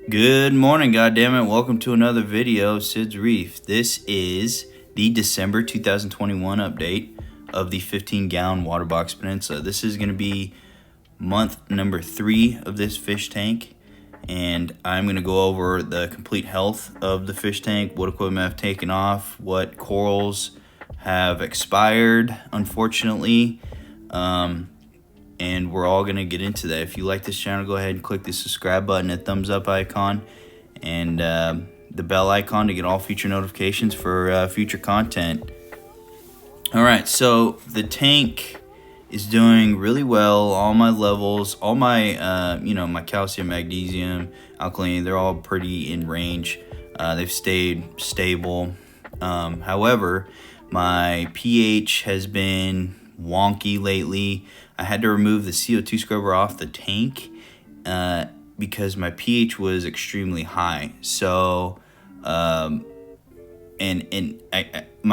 Good morning, goddammit. Welcome to another video of Sid's Reef. This is the December 2021 update of the 15-gallon waterbox Peninsula. This is going to be month number 3 of this fish tank, and I'm going to go over the complete health of the fish tank, what equipment I've taken off, what corals have expired, unfortunately, and we're all going to get into that. If you like this channel, go ahead and click the subscribe button, the thumbs up icon, and the bell icon to get all future notifications for future content. All right, so the tank is doing really well. All my levels, all my, my calcium, magnesium, alkaline, they're all pretty in range. They've stayed stable. However, my pH has been wonky lately. I had to remove the CO2 scrubber off the tank because my pH was extremely high. So, my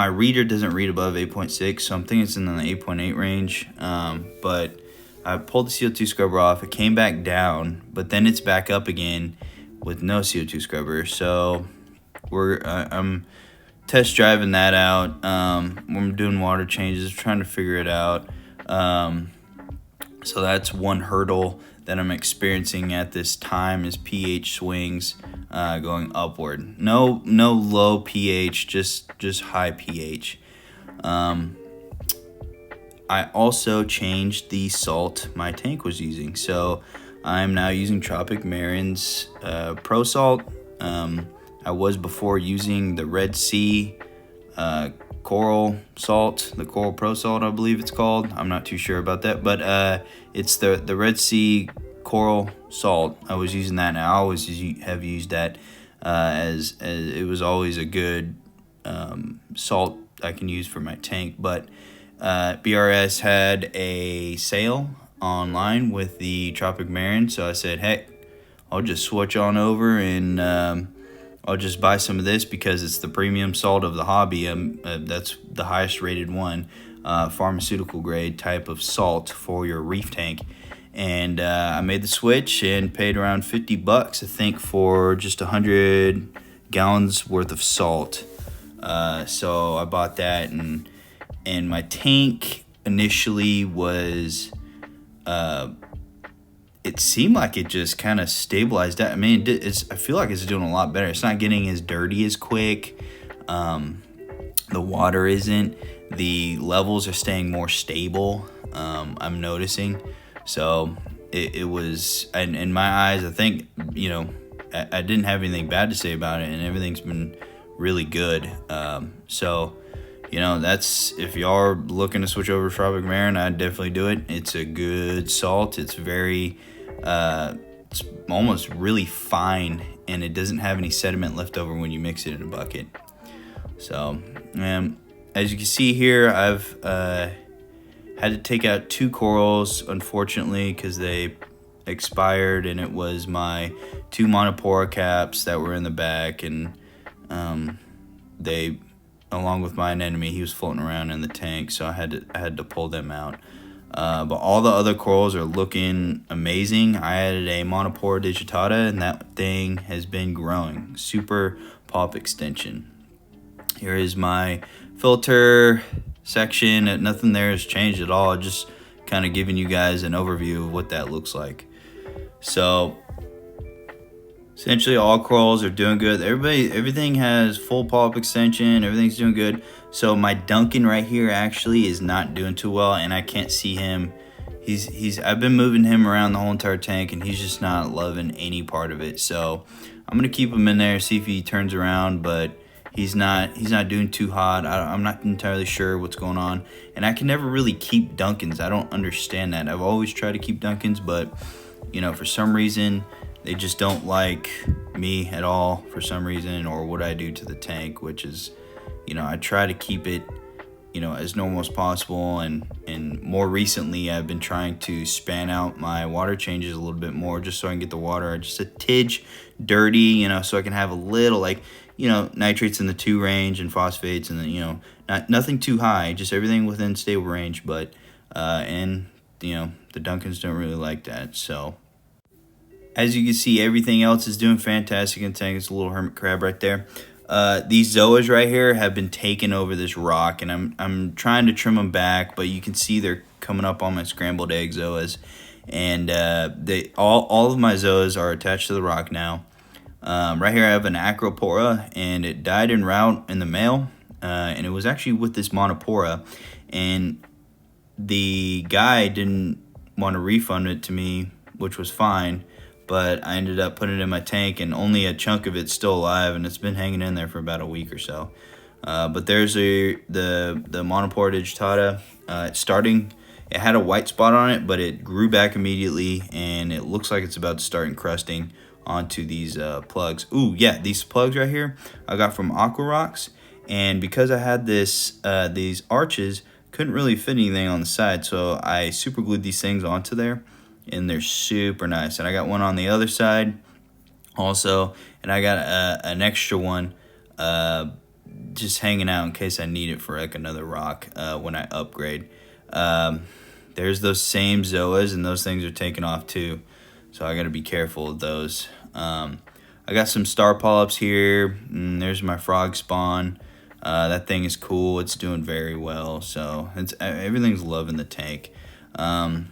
reader doesn't read above 8.6, so I'm thinking it's in the 8.8 range. But I pulled the CO2 scrubber off. It came back down, but then it's back up again with no CO2 scrubber. So I'm test driving that out. I'm doing water changes, trying to figure it out. So that's one hurdle that I'm experiencing at this time is pH swings going upward. No low pH, just high pH. I also changed the salt my tank was using. So I'm now using Tropic Marin's Pro Salt. I was before using the Red Sea coral salt, the Coral Pro Salt, I believe it's called. I'm not too sure about that, but it's the Red Sea coral salt. I was using that, and I always have used that as it was always a good salt I can use for my tank. But BRS had a sale online with the Tropic Marin, so I said, heck, I'll just switch on over and I'll just buy some of this because it's the premium salt of the hobby. That's the highest rated one, pharmaceutical grade type of salt for your reef tank. And I made the switch and paid around $50, I think, for just 100 gallons worth of salt. So I bought that, and my tank initially was it seemed like it just kind of stabilized out. I mean, I feel like it's doing a lot better. It's not getting as dirty as quick. The water isn't. The levels are staying more stable, I'm noticing. So it was, in my eyes, I think, I didn't have anything bad to say about it, and everything's been really good. So, that's, if y'all are looking to switch over to Tropic Marin, I'd definitely do it. It's a good salt. It's very, it's almost really fine, and it doesn't have any sediment left over when you mix it in a bucket. So, as you can see here, I've had to take out 2 corals, unfortunately, because they expired, and it was my 2 monopora caps that were in the back, and they, along with my anemone, he was floating around in the tank, so I had to pull them out. But all the other corals are looking amazing. I added a monopora digitata, and that thing has been growing. Super pop extension. Here is my filter section. Nothing there has changed at all. Just kind of giving you guys an overview of what that looks like. So essentially all corals are doing good. Everything has full pulp extension. Everything's doing good. So my Duncan right here actually is not doing too well, and I can't see him. I've been moving him around the whole entire tank, and he's just not loving any part of it. So I'm gonna keep him in there, see if he turns around, but he's not doing too hot. I'm not entirely sure what's going on, and I can never really keep Duncans. I don't understand that. I've always tried to keep Duncans, but for some reason they just don't like me at all for some reason, or what I do to the tank, which is, I try to keep it, as normal as possible. And more recently, I've been trying to span out my water changes a little bit more, just so I can get the water just a tidge dirty, so I can have a little, nitrates in the 2 range and phosphates, and then, nothing too high, just everything within stable range. But, the Duncans don't really like that, so as you can see, everything else is doing fantastic in the tank. It's a little hermit crab right there. These zoas right here have been taking over this rock, and I'm trying to trim them back, but you can see they're coming up on my scrambled egg zoas, and they all of my zoas are attached to the rock now. Right here I have an acropora, and it died en route in the mail, and it was actually with this monopora, and the guy didn't want to refund it to me, which was fine, but I ended up putting it in my tank, and only a chunk of it's still alive, and it's been hanging in there for about a week or so. But there's the monopora digitata. It's starting. It had a white spot on it, but it grew back immediately, and it looks like it's about to start encrusting onto these plugs. Ooh, yeah, these plugs right here I got from Aqua Rocks, and because I had these arches, couldn't really fit anything on the side, so I super glued these things onto there, and they're super nice. And I got one on the other side also, and I got an extra one just hanging out in case I need it for like another rock when I upgrade. There's those same zoas, and those things are taking off too, so I got to be careful of those. I got some star polyps here, and there's my frog spawn. That thing is cool. It's doing very well, so everything's loving the tank. And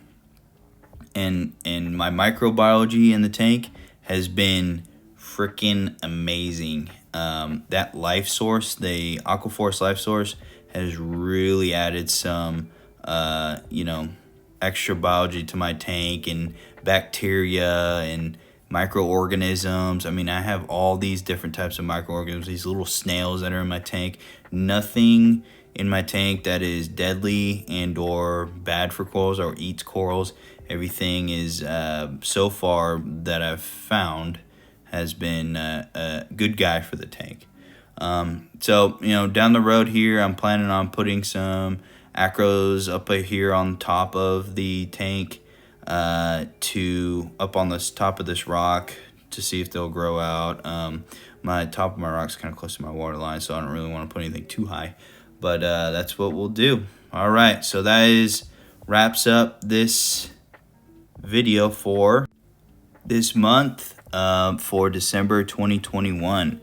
my microbiology in the tank has been freaking amazing. That life source, the Aquaforce life source, has really added some extra biology to my tank, and bacteria and microorganisms. I mean, I have all these different types of microorganisms, these little snails that are in my tank. Nothing in my tank that is deadly and or bad for corals or eats corals. Everything is so far that I've found has been a good guy for the tank. So down the road here, I'm planning on putting some acros up here on top of the tank, up on the top of this rock to see if they'll grow out. My top of my rock's kind of close to my water line, so I don't really want to put anything too high, but that's what we'll do. All right, so that wraps up this video for this month, for December 2021.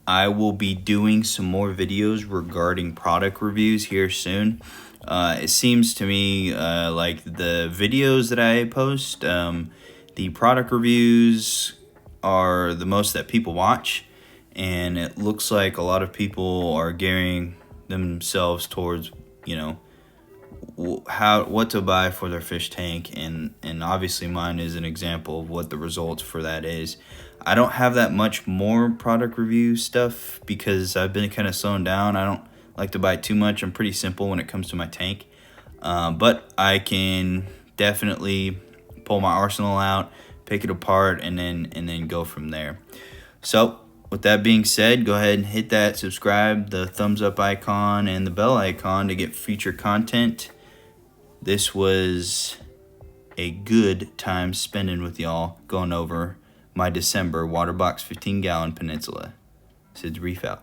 I will be doing some more videos regarding product reviews here soon. It seems to me like the videos that I post, the product reviews are the most that people watch, and it looks like a lot of people are gearing themselves towards what to buy for their fish tank, and obviously mine is an example of what the results for that is. I don't have that much more product review stuff because I've been kind of slowing down. I don't like to buy too much. I'm pretty simple when it comes to my tank, but I can definitely pull my arsenal out, pick it apart, and then go from there. So with that being said, go ahead and hit that subscribe, the thumbs up icon, and the bell icon to get future content. This was a good time spending with y'all going over my December waterbox 15-gallon Peninsula. Sid's Reef out.